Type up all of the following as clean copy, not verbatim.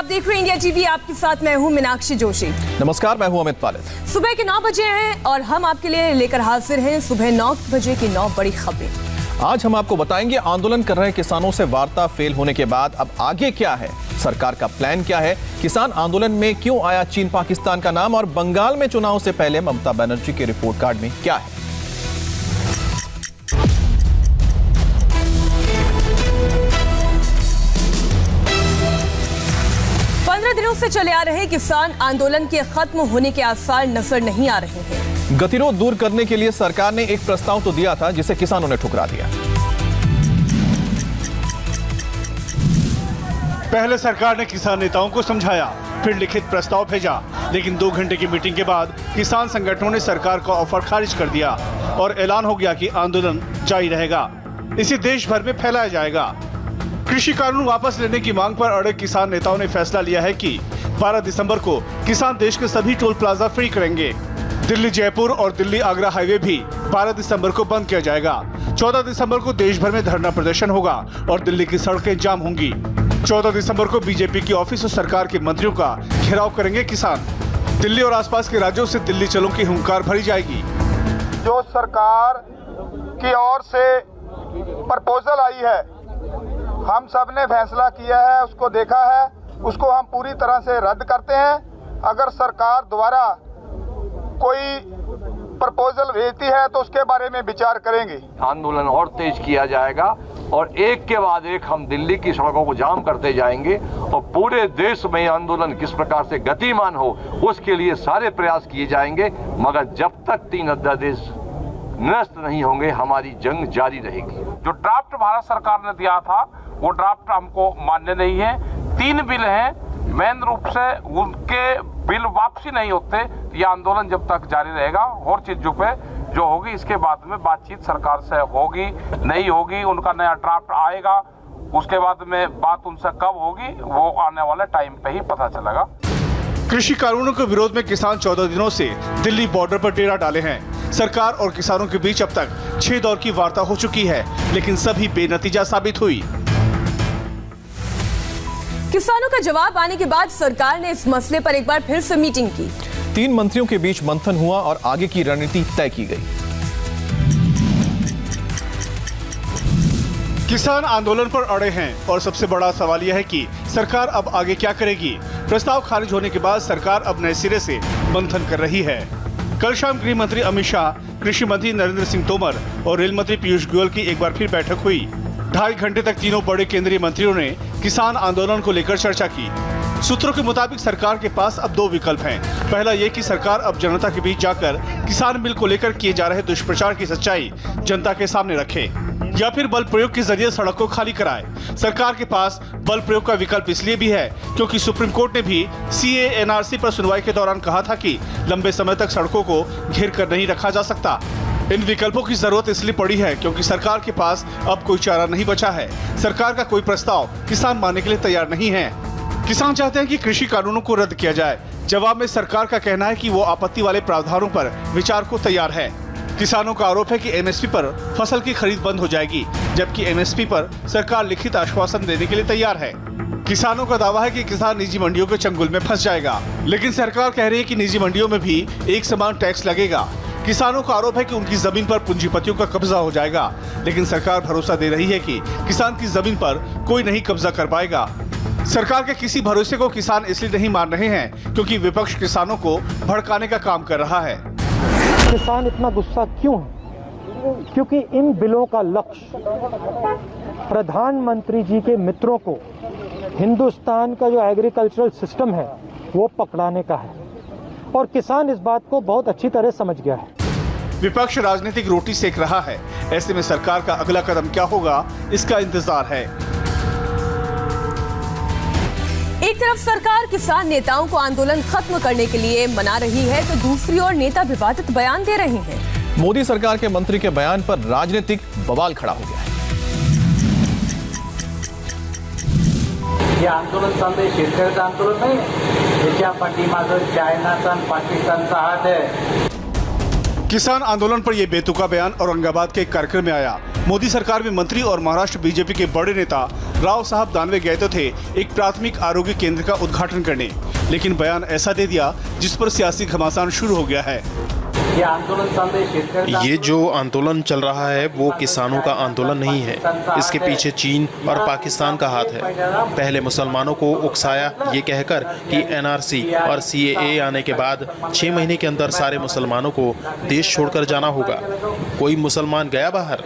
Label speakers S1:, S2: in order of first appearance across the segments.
S1: आप देख रहे हैं इंडिया टीवी। आपके साथ मैं हूं मीनाक्षी जोशी।
S2: नमस्कार, मैं हूं अमित पालित।
S1: सुबह के 9 बजे हैं और हम आपके लिए लेकर हाजिर हैं सुबह 9 बजे की 9 बड़ी खबरें।
S2: आज हम आपको बताएंगे आंदोलन कर रहे किसानों से वार्ता फेल होने के बाद अब आगे क्या है, सरकार का प्लान क्या है, किसान आंदोलन में क्यों आया चीन पाकिस्तान का नाम और बंगाल में चुनाव से पहले ममता बनर्जी के रिपोर्ट कार्ड में क्या है।
S1: 15 दिनों से चले आ रहे किसान आंदोलन के खत्म होने के आसार नजर नहीं आ रहे हैं।
S2: गतिरोध दूर करने के लिए सरकार ने एक प्रस्ताव तो दिया था जिसे किसानों ने ठुकरा दिया।
S3: पहले सरकार ने किसान नेताओं को समझाया, फिर लिखित प्रस्ताव भेजा, लेकिन 2 घंटे की मीटिंग के बाद किसान संगठनों ने सरकार का ऑफर खारिज कर दिया और ऐलान हो गया कि आंदोलन जारी रहेगा। इसे देश भर में फैलाया जाएगा। कृषि कानून वापस लेने की मांग पर अड़े किसान नेताओं ने फैसला लिया है कि 12 दिसंबर को किसान देश के सभी टोल प्लाजा फ्री करेंगे। दिल्ली जयपुर और दिल्ली आगरा हाईवे भी 12 दिसंबर को बंद किया जाएगा। 14 दिसंबर को देश भर में धरना प्रदर्शन होगा और दिल्ली की सड़कें जाम होंगी। 14 दिसंबर को बीजेपी की ऑफिस और सरकार के मंत्रियों का घेराव करेंगे किसान। दिल्ली और आसपास के राज्यों से दिल्ली चलो की हुंकार भरी जाएगी।
S4: जो सरकार की ओर से प्रपोजल आई है, हम सब ने फैसला किया है, उसको देखा है, उसको हम पूरी तरह से रद्द करते हैं। अगर सरकार द्वारा कोई प्रपोजल भेजती है तो उसके बारे में विचार करेंगे।
S5: आंदोलन और तेज किया जाएगा और एक के बाद एक हम दिल्ली की सड़कों को जाम करते जाएंगे और पूरे देश में आंदोलन किस प्रकार से गतिमान हो उसके लिए सारे प्रयास किए जाएंगे। मगर जब तक 3 अध्यादेश निरस्त नहीं होंगे हमारी जंग जारी रहेगी।
S6: जो ड्राफ्ट भारत सरकार ने दिया था वो ड्राफ्ट हमको मान्य नहीं है। 3 बिल हैं, मेन रूप से उनके बिल वापसी नहीं होते ये आंदोलन जब तक जारी रहेगा। और चीजों पे जो होगी इसके बाद में बातचीत सरकार से होगी नहीं होगी, उनका नया ड्राफ्ट आएगा, उसके बाद में बात उनसे कब होगी वो आने वाले टाइम पे ही पता चलेगा।
S3: कृषि कानूनों के विरोध में किसान 14 दिनों से दिल्ली बॉर्डर पर डेरा डाले हैं। सरकार और किसानों के बीच अब तक 6 दौर की वार्ता हो चुकी है, लेकिन सभी बेनतीजा साबित हुई।
S1: किसानों का जवाब आने के बाद सरकार ने इस मसले पर एक बार फिर से मीटिंग की।
S2: 3 मंत्रियों के बीच मंथन हुआ और आगे की रणनीति तय की गई।
S3: किसान आंदोलन पर अड़े हैं और सबसे बड़ा सवाल यह है कि सरकार अब आगे क्या करेगी। प्रस्ताव खारिज होने के बाद सरकार अब नए सिरे से मंथन कर रही है। कल शाम गृह मंत्री अमित शाह, कृषि मंत्री नरेंद्र सिंह तोमर और रेल मंत्री पीयूष गोयल की एक बार फिर बैठक हुई। 2.5 घंटे तक तीनों बड़े केंद्रीय मंत्रियों ने किसान आंदोलन को लेकर चर्चा की। सूत्रों के मुताबिक सरकार के पास अब 2 विकल्प हैं। पहला ये कि सरकार अब जनता के बीच जाकर किसान बिल को लेकर किए जा रहे दुष्प्रचार की सच्चाई जनता के सामने रखे, या फिर बल प्रयोग के जरिए सड़क को खाली कराए। सरकार के पास बल प्रयोग का विकल्प इसलिए भी है क्योंकि सुप्रीम कोर्ट ने भी CAA NRC पर सुनवाई के दौरान कहा था कि लंबे समय तक सड़कों को घेर कर नहीं रखा जा सकता। इन विकल्पों की जरूरत इसलिए पड़ी है क्योंकि सरकार के पास अब कोई चारा नहीं बचा है। सरकार का कोई प्रस्ताव किसान मानने के लिए तैयार नहीं है। किसान चाहते हैं कि कृषि कानूनों को रद्द किया जाए। जवाब में सरकार का कहना है कि वो आपत्ति वाले प्रावधानों पर विचार को तैयार है। किसानों का आरोप है कि MSP पर फसल की खरीद बंद हो जाएगी, जबकि MSP पर सरकार लिखित आश्वासन देने के लिए तैयार है। किसानों का दावा है कि किसान निजी मंडियों के चंगुल में फंस जाएगा, लेकिन सरकार कह रही है कि निजी मंडियों में भी एक समान टैक्स लगेगा। किसानों का आरोप है कि उनकी जमीन पर पूंजीपतियों का कब्जा हो जाएगा, लेकिन सरकार भरोसा दे रही है कि किसान की जमीन पर कोई नहीं कब्जा कर पाएगा। सरकार के किसी भरोसे को किसान इसलिए नहीं मान रहे हैं क्योंकि विपक्ष किसानों को भड़काने का काम कर रहा है।
S7: किसान इतना गुस्सा क्यों है? क्योंकि इन बिलों का लक्ष्य प्रधानमंत्री जी के मित्रों को हिंदुस्तान का जो एग्रीकल्चरल सिस्टम है वो पकड़ाने का है और किसान इस बात को बहुत अच्छी तरह समझ गया है।
S3: विपक्ष राजनीतिक रोटी सेक रहा है। ऐसे में सरकार का अगला कदम क्या होगा, इसका इंतजार है।
S1: एक तरफ सरकार किसान नेताओं को आंदोलन खत्म करने के लिए मना रही है तो दूसरी ओर नेता विवादित बयान दे रहे हैं।
S2: मोदी सरकार के मंत्री के बयान पर राजनीतिक बवाल खड़ा हो गया है।
S8: हे आंदोलन चाललंय शेतकऱ्याचं आंदोलन नाही, त्याच्या पाठीमागं चायनाचा आणि पाकिस्तानचा हात आहे।
S3: किसान आंदोलन पर यह बेतुका बयान औरंगाबाद के एक कार्यक्रम में आया। मोदी सरकार में मंत्री और महाराष्ट्र बीजेपी के बड़े नेता राव साहब दानवे गए तो थे एक प्राथमिक आरोग्य केंद्र का उद्घाटन करने, लेकिन बयान ऐसा दे दिया जिस पर सियासी घमासान शुरू हो गया है।
S9: ये जो आंदोलन चल रहा है वो किसानों का आंदोलन नहीं है, इसके पीछे चीन और पाकिस्तान का हाथ है। पहले मुसलमानों को उकसाया ये कहकर कि एनआरसी और सीएए आने के बाद 6 महीने के अंदर सारे मुसलमानों को देश छोड़कर जाना होगा। कोई मुसलमान गया बाहर?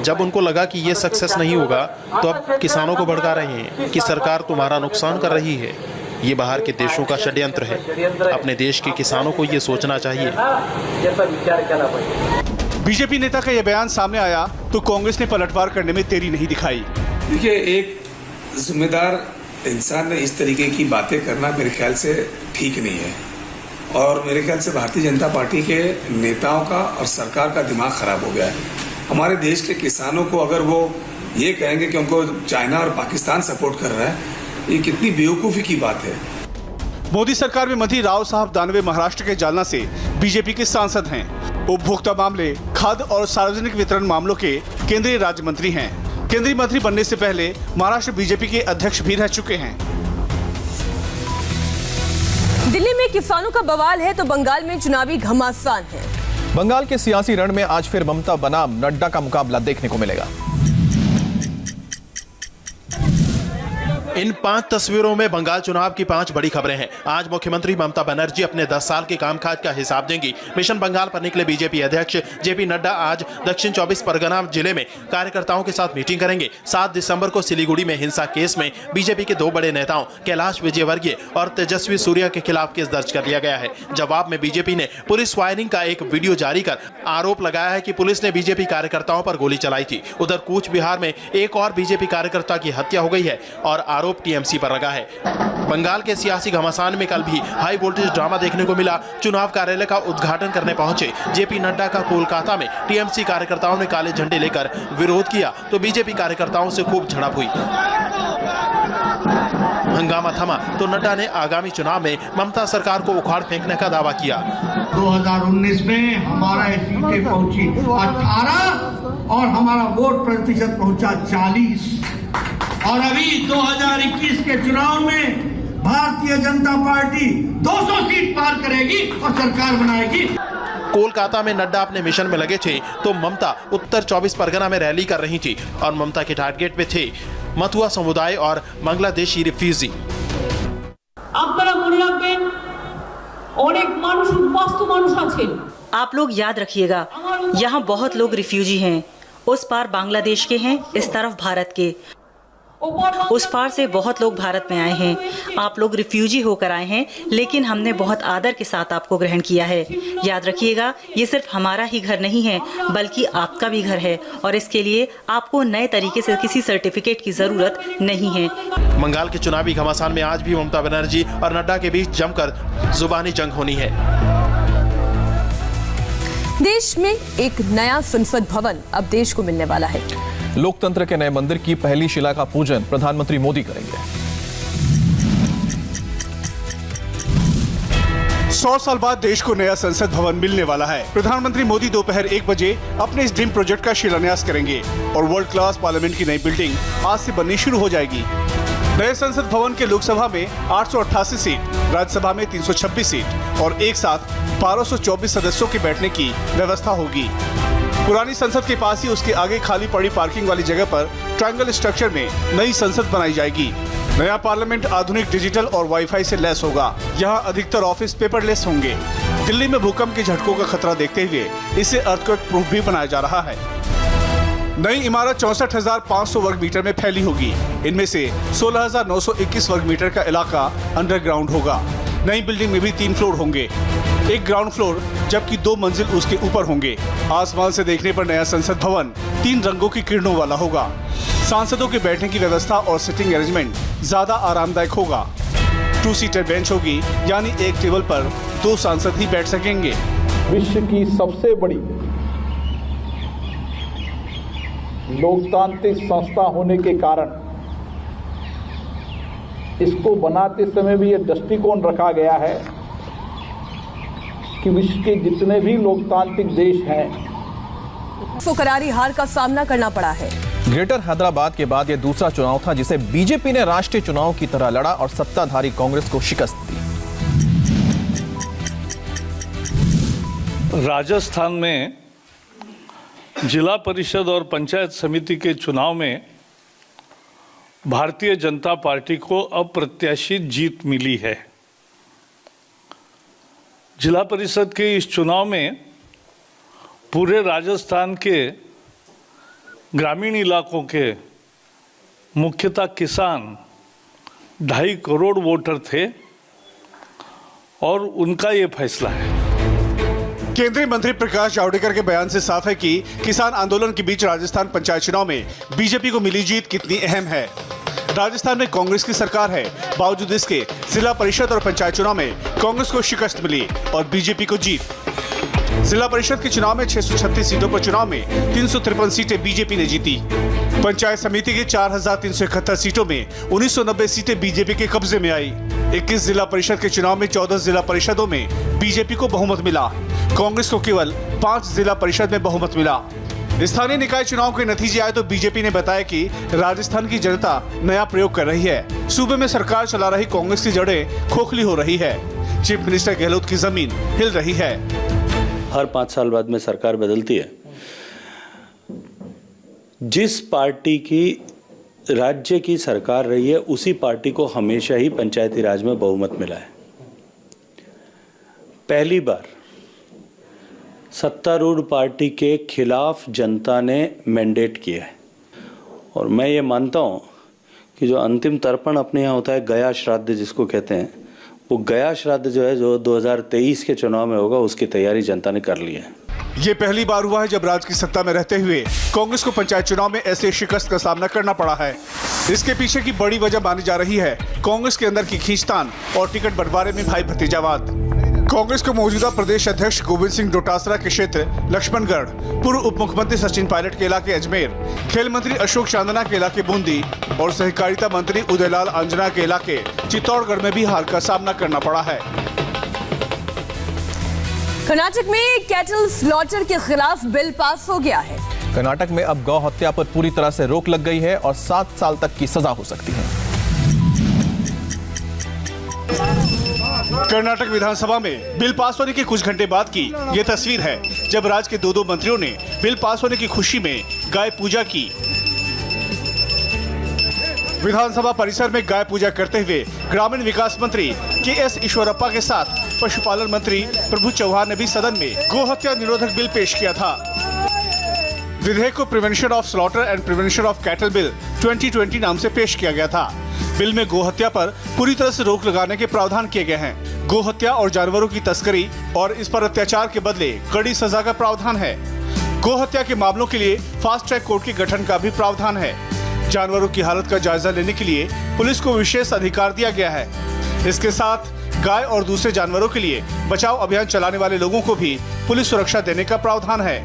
S9: जब उनको लगा कि ये सक्सेस नहीं होगा तो अब किसानों को भड़का रहे हैं कि सरकार तुम्हारा नुकसान कर रही है। ये बाहर के देशों का षड्यंत्र है। अपने देश के किसानों को ये सोचना चाहिए।
S3: बीजेपी नेता का यह बयान सामने आया तो कांग्रेस ने पलटवार करने में देरी नहीं दिखाई।
S10: देखिए, एक जिम्मेदार इंसान ने इस तरीके की बातें करना मेरे ख्याल से ठीक नहीं है, और मेरे ख्याल से भारतीय जनता पार्टी के नेताओं का और सरकार का दिमाग खराब हो गया है। हमारे देश के किसानों को अगर वो ये कहेंगे कि उनको चाइना और पाकिस्तान सपोर्ट कर रहा है, ये कितनी बेवकूफी की बात है।
S3: मोदी सरकार में मंत्री राव साहब दानवे महाराष्ट्र के जालना से बीजेपी के सांसद हैं। उपभोक्ता मामले, खाद्य और सार्वजनिक वितरण मामलों के केंद्रीय राज्य मंत्री हैं। केंद्रीय मंत्री बनने से पहले महाराष्ट्र बीजेपी के अध्यक्ष भी रह चुके हैं।
S1: दिल्ली में किसानों का बवाल है तो बंगाल में चुनावी घमासान है।
S2: बंगाल के सियासी रण में आज फिर ममता बनाम नड्डा का मुकाबला देखने को मिलेगा।
S9: इन 5 तस्वीरों में बंगाल चुनाव की 5 बड़ी खबरें हैं। आज मुख्यमंत्री ममता बनर्जी अपने 10 साल के कामकाज का हिसाब देंगी। मिशन बंगाल पर निकले बीजेपी अध्यक्ष जेपी नड्डा आज दक्षिण 24 परगना जिले में कार्यकर्ताओं के साथ मीटिंग करेंगे। 7 दिसंबर को सिलीगुड़ी में हिंसा केस में बीजेपी के 2 बड़े नेताओं कैलाश विजयवर्गीय और तेजस्वी सूर्या के खिलाफ केस दर्ज कर लिया गया है। जवाब में बीजेपी ने पुलिस फायरिंग का एक वीडियो जारी कर आरोप लगाया है कि पुलिस ने बीजेपी कार्यकर्ताओं पर गोली चलाई थी। उधर कूच बिहार में एक और बीजेपी कार्यकर्ता की हत्या हो गई है और आरोप टीएमसी पर लगा है। बंगाल के सियासी घमासान में कल भी हाई वोल्टेज ड्रामा देखने को मिला। चुनाव कार्यालय का उद्घाटन करने पहुंचे जेपी नड्डा का कोलकाता में टीएमसी कार्यकर्ताओं ने काले झंडे लेकर विरोध किया तो बीजेपी कार्यकर्ताओं से खूब झड़प हुई। हंगामा थमा तो नड्डा ने आगामी चुनाव में ममता सरकार को उखाड़ फेंकने का दावा किया।
S11: 2019 में हमारा सीटें पहुंची 18 और हमारा वोट प्रतिशत पहुंचा 40, और अभी 2021 के चुनाव में भारतीय जनता पार्टी 200 सीट पार करेगी और सरकार बनाएगी।
S9: कोलकाता में नड्डा अपने मिशन में लगे थे तो ममता उत्तर 24 परगना में रैली कर रही थी और ममता के टारगेट पे थे मथुआ समुदाय और बांग्लादेशी रिफ्यूजी।
S12: आप लोग याद रखिएगा, यहाँ बहुत लोग रिफ्यूजी हैं। उस पार बांग्लादेश के हैं, इस तरफ भारत के। उस पार से बहुत लोग भारत में आए हैं। आप लोग रिफ्यूजी होकर आए हैं, लेकिन हमने बहुत आदर के साथ आपको ग्रहण किया है। याद रखिएगा, ये सिर्फ हमारा ही घर नहीं है बल्कि आपका भी घर है, और इसके लिए आपको नए तरीके से किसी सर्टिफिकेट की जरूरत नहीं है।
S9: बंगाल के चुनावी घमासान में आज भी ममता बनर्जी और नड्डा के बीच जमकर जुबानी जंग होनी है।
S1: देश में एक नया संसद भवन अब देश को मिलने वाला है।
S2: लोकतंत्र के नए मंदिर की पहली शिला का पूजन प्रधानमंत्री मोदी करेंगे।
S3: 100 साल बाद देश को नया संसद भवन मिलने वाला है। प्रधानमंत्री मोदी दोपहर 1 बजे अपने इस ड्रीम प्रोजेक्ट का शिलान्यास करेंगे और वर्ल्ड क्लास पार्लियामेंट की नई बिल्डिंग आज से बननी शुरू हो जाएगी। नए संसद भवन के लोकसभा में 888 सीट, राज्यसभा में 326 सीट और एक साथ 1224 सदस्यों के बैठने की व्यवस्था होगी। पुरानी संसद के पास ही उसके आगे खाली पड़ी पार्किंग वाली जगह पर ट्रायंगल स्ट्रक्चर में नई संसद बनाई जाएगी। नया पार्लियामेंट आधुनिक डिजिटल और वाईफाई से लैस होगा। यहाँ अधिकतर ऑफिस पेपरलेस होंगे। दिल्ली में भूकंप के झटकों का खतरा देखते हुए इसे अर्थक्वेक प्रूफ भी बनाया जा रहा है। नई इमारत 64,500 वर्ग मीटर में फैली होगी। इनमें से 16,921 वर्ग मीटर का इलाका अंडरग्राउंड होगा। नई बिल्डिंग में भी 3 फ्लोर होंगे, एक ग्राउंड फ्लोर जबकि 2 मंजिल उसके ऊपर होंगे। आसमान से देखने पर नया संसद भवन 3 रंगों की किरणों वाला होगा। सांसदों के बैठने की व्यवस्था और सिटिंग अरेंजमेंट ज्यादा आरामदायक होगा। 2 सीटर बेंच होगी, यानी एक टेबल पर 2 सांसद ही बैठ सकेंगे।
S13: विश्व की सबसे बड़ी लोकतांत्रिक संस्था होने के कारण इसको बनाते समय भी ये दृष्टिकोण रखा गया है कि विश्व के जितने भी लोकतांत्रिक देश हैं
S1: को करारी हार का सामना करना पड़ा है।
S2: ग्रेटर हैदराबाद के बाद यह दूसरा चुनाव था जिसे बीजेपी ने राष्ट्रीय चुनाव की तरह लड़ा और सत्ताधारी कांग्रेस को शिकस्त दी।
S14: राजस्थान में जिला परिषद और पंचायत समिति के चुनाव में भारतीय जनता पार्टी को अप्रत्याशित जीत मिली है। जिला परिषद के इस चुनाव में पूरे राजस्थान के ग्रामीण इलाकों के मुख्यतः किसान 2.5 करोड़ वोटर थे और उनका ये फैसला है।
S3: केंद्रीय मंत्री प्रकाश जावड़ेकर के बयान से साफ है कि किसान आंदोलन के बीच राजस्थान पंचायत चुनाव में बीजेपी को मिली जीत कितनी अहम है। राजस्थान में कांग्रेस की सरकार है, बावजूद इसके जिला परिषद और पंचायत चुनाव में कांग्रेस को शिकस्त मिली और बीजेपी को जीत। जिला परिषद के चुनाव में 636 सीटों पर चुनाव में 353 सीटें बीजेपी ने जीती। पंचायत समिति की 4371 सीटों में 1990 सीटें बीजेपी के कब्जे में आई। 21 जिला परिषद के चुनाव में 14 जिला परिषदों में बीजेपी को बहुमत मिला। कांग्रेस को केवल 5 जिला परिषद में बहुमत मिला। स्थानीय निकाय चुनाव के नतीजे आए तो बीजेपी ने बताया कि राजस्थान की जनता नया प्रयोग कर रही है। सूबे में सरकार चला रही कांग्रेस की जड़ें खोखली हो रही है। चीफ मिनिस्टर गहलोत की जमीन हिल रही है।
S15: हर 5 साल बाद में सरकार बदलती है। जिस पार्टी की राज्य की सरकार रही है उसी पार्टी को हमेशा ही पंचायती राज में बहुमत मिला है। पहली बार सत्तारूढ़ पार्टी के खिलाफ जनता ने मैंडेट किया है और मैं ये मानता हूँ कि जो अंतिम तर्पण अपने यहाँ होता है, गया श्राद्ध जिसको कहते हैं, वो गया श्राद्ध जो है जो 2023 के चुनाव में होगा उसकी तैयारी जनता ने कर ली है।
S3: ये पहली बार हुआ है जब राज्य की सत्ता में रहते हुए कांग्रेस को पंचायत चुनाव में ऐसे शिकस्त का सामना करना पड़ा है। इसके पीछे की बड़ी वजह मानी जा रही है कांग्रेस के अंदर की खींचतान और टिकट बंटवारे में भाई भतीजावाद। कांग्रेस के मौजूदा प्रदेश अध्यक्ष गोविंद सिंह डोटासरा के क्षेत्र लक्ष्मणगढ़, पूर्व उप मुख्यमंत्री सचिन पायलट के इलाके अजमेर, खेल मंत्री अशोक चांदना के इलाके बूंदी और सहकारिता मंत्री उदयलाल अंजना के इलाके चित्तौड़गढ़ में भी हार का सामना करना पड़ा है।
S1: कर्नाटक में कैटल स्लॉटर के खिलाफ बिल पास हो गया है।
S2: कर्नाटक में अब गौ हत्या पर पूरी तरह से रोक लग गई है और 7 साल तक की सजा हो सकती है।
S3: कर्नाटक विधानसभा में बिल पास होने के कुछ घंटे बाद की ये तस्वीर है जब राज्य के 2 मंत्रियों ने बिल पास होने की खुशी में गाय पूजा की। विधानसभा परिसर में गाय पूजा करते हुए ग्रामीण विकास मंत्री के.एस. ईश्वरप्पा के साथ पशुपालन मंत्री प्रभु चौहान ने भी सदन में गौ हत्या निरोधक बिल पेश किया था। विधेयक को prevention of slaughter and prevention of cattle bill 2020 नाम से पेश किया गया था। बिल में गौ हत्या पर पूरी तरह से रोक लगाने के प्रावधान किए गए हैं। गौ हत्या और जानवरों की तस्करी और इस पर अत्याचार के बदले कड़ी सजा का प्रावधान है। गौ हत्या के मामलों के लिए फास्ट ट्रैक कोर्ट के गठन का भी प्रावधान है। जानवरों की हालत का जायजा लेने के लिए पुलिस को विशेष अधिकार दिया गया है। इसके साथ गाय और दूसरे जानवरों के लिए बचाव अभियान चलाने वाले लोगों को भी पुलिस सुरक्षा देने का प्रावधान है।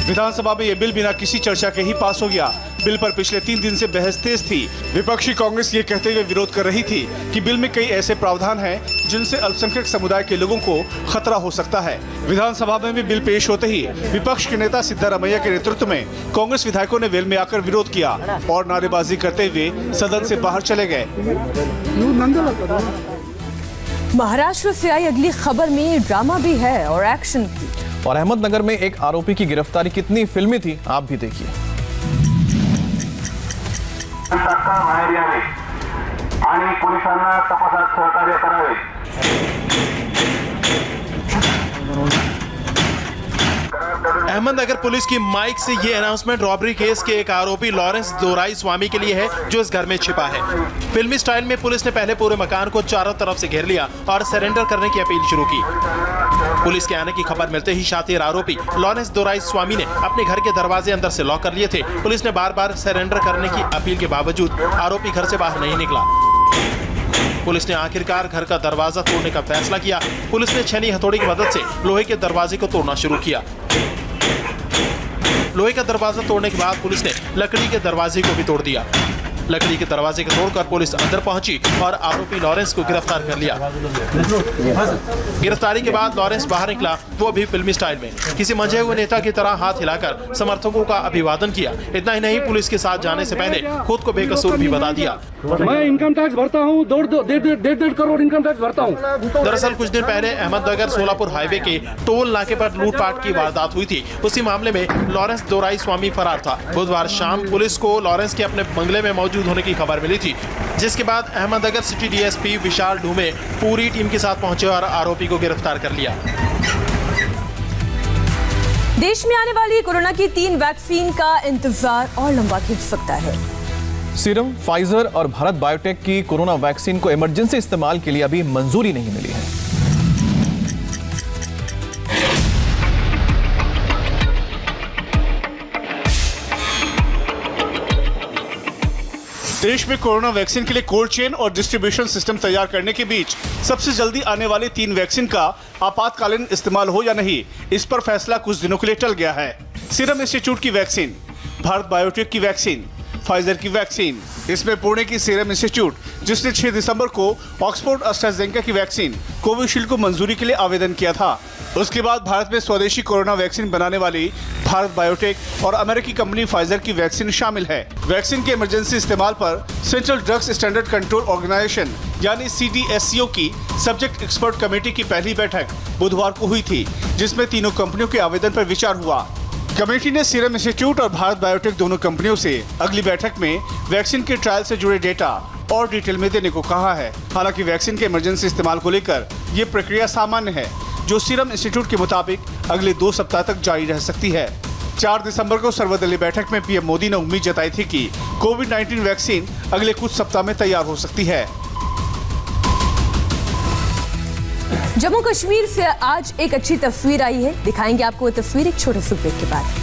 S3: विधानसभा में ये बिल बिना किसी चर्चा के ही पास हो गया। बिल पर पिछले 3 दिन से बहस तेज थी। विपक्षी कांग्रेस ये कहते हुए विरोध कर रही थी कि बिल में कई ऐसे प्रावधान हैं जिनसे अल्पसंख्यक समुदाय के लोगों को खतरा हो सकता है। विधानसभा में भी बिल पेश होते ही विपक्ष के नेता सिद्धारमैया के नेतृत्व में कांग्रेस विधायकों ने वेल में आकर विरोध किया और नारेबाजी करते हुए सदन से बाहर चले गए।
S1: महाराष्ट्र से आई अगली खबर में ड्रामा भी है और एक्शन की।
S2: और अहमदनगर में एक आरोपी की गिरफ्तारी कितनी फिल्मी थी, आप भी देखिए।
S16: आणि पोलिसांना तपासात सहकार्य करावे।
S9: अहमदनगर पुलिस की माइक से ये अनाउंसमेंट रॉबरी केस के एक आरोपी लॉरेंस दोराई स्वामी के लिए है जो इस घर में छिपा है। फिल्मी स्टाइल में पुलिस ने पहले पूरे मकान को चारों तरफ से घेर लिया और सरेंडर करने की अपील शुरू की। पुलिस के आने की खबर मिलते ही शातिर आरोपी लॉरेंस दोराई स्वामी ने अपने घर के दरवाजे अंदर से लॉक कर लिए थे। पुलिस ने बार-बार सरेंडर करने की अपील के बावजूद आरोपी घर से बाहर नहीं निकला। पुलिस ने आखिरकार घर का दरवाजा तोड़ने का फैसला किया। पुलिस ने छेनी हथौड़ी की मदद से लोहे के दरवाजे को तोड़ना शुरू किया। लोहे का दरवाजा तोड़ने के बाद पुलिस ने लकड़ी के दरवाजे को भी तोड़ दिया। लकड़ी के दरवाजे को तोड़कर पुलिस अंदर पहुंची और आरोपी लॉरेंस को गिरफ्तार कर लिया। गिरफ्तारी के बाद लॉरेंस बाहर निकला, वो भी फिल्मी स्टाइल में किसी मंझे हुए नेता की तरह हाथ हिलाकर समर्थकों का अभिवादन किया। इतना ही नहीं, पुलिस के साथ जाने से पहले खुद को बेकसूर भी बता दिया।
S17: मैं इनकम टैक्स भरता हूँ, 1.5 करोड़ इनकम टैक्स भरता हूँ।
S9: दरअसल कुछ दिन पहले अहमदनगर सोलापुर हाईवे के टोल नाके पर लूटपाट की वारदात हुई थी। उसी मामले में लॉरेंस दोराई स्वामी फरार था। बुधवार शाम पुलिस को लॉरेंस के अपने बंगले में मौजूद होने की खबर मिली थी, जिसके बाद अहमदनगर सिटी डीएसपी विशाल ढूमे पूरी टीम के साथ पहुंचे और आरोपी को गिरफ्तार कर लिया।
S1: देश में आने वाली कोरोना की 3 वैक्सीन का इंतजार और लंबा खिंच सकता है।
S2: सीरम, फाइजर और भारत बायोटेक की कोरोना वैक्सीन को इमरजेंसी इस्तेमाल के लिए अभी मंजूरी नहीं मिली है।
S3: देश में कोरोना वैक्सीन के लिए कोल्ड चेन और डिस्ट्रीब्यूशन सिस्टम तैयार करने के बीच सबसे जल्दी आने वाली 3 वैक्सीन का आपातकालीन इस्तेमाल हो या नहीं, इस पर फैसला कुछ दिनों के लिए टल गया है। सीरम इंस्टीट्यूट की वैक्सीन, भारत बायोटेक की वैक्सीन, फाइजर की वैक्सीन। इसमें पुणे की सीरम इंस्टीट्यूट, जिसने 6 दिसंबर को ऑक्सफोर्ड एस्ट्राजेनेका की वैक्सीन कोविशील्ड को मंजूरी के लिए आवेदन किया था। उसके बाद भारत में स्वदेशी कोरोना वैक्सीन बनाने वाली भारत बायोटेक और अमेरिकी कंपनी फाइजर की वैक्सीन शामिल है। वैक्सीन के इमरजेंसी इस्तेमाल पर central drugs standard control organisation यानी CDSCO की सब्जेक्ट एक्सपर्ट कमेटी की पहली बैठक बुधवार को हुई थी, जिसमें तीनों कंपनियों के आवेदन पर विचार हुआ। कमेटी ने सीरम इंस्टीट्यूट और भारत बायोटेक दोनों कंपनियों से अगली बैठक में वैक्सीन के ट्रायल से जुड़े डेटा और डिटेल में देने को कहा है। हालांकि वैक्सीन के इमरजेंसी इस्तेमाल को लेकर ये प्रक्रिया सामान्य है, जो सीरम इंस्टीट्यूट के मुताबिक अगले 2 सप्ताह तक जारी रह सकती है। 4 दिसंबर को सर्वदलीय बैठक में पीएम मोदी ने उम्मीद जताई थी कि कोविड-19 वैक्सीन अगले कुछ सप्ताह में तैयार हो सकती है।
S1: जम्मू कश्मीर से आज एक अच्छी तस्वीर आई है, दिखाएंगे आपको वो तस्वीर एक छोटे से ब्रेक के बाद।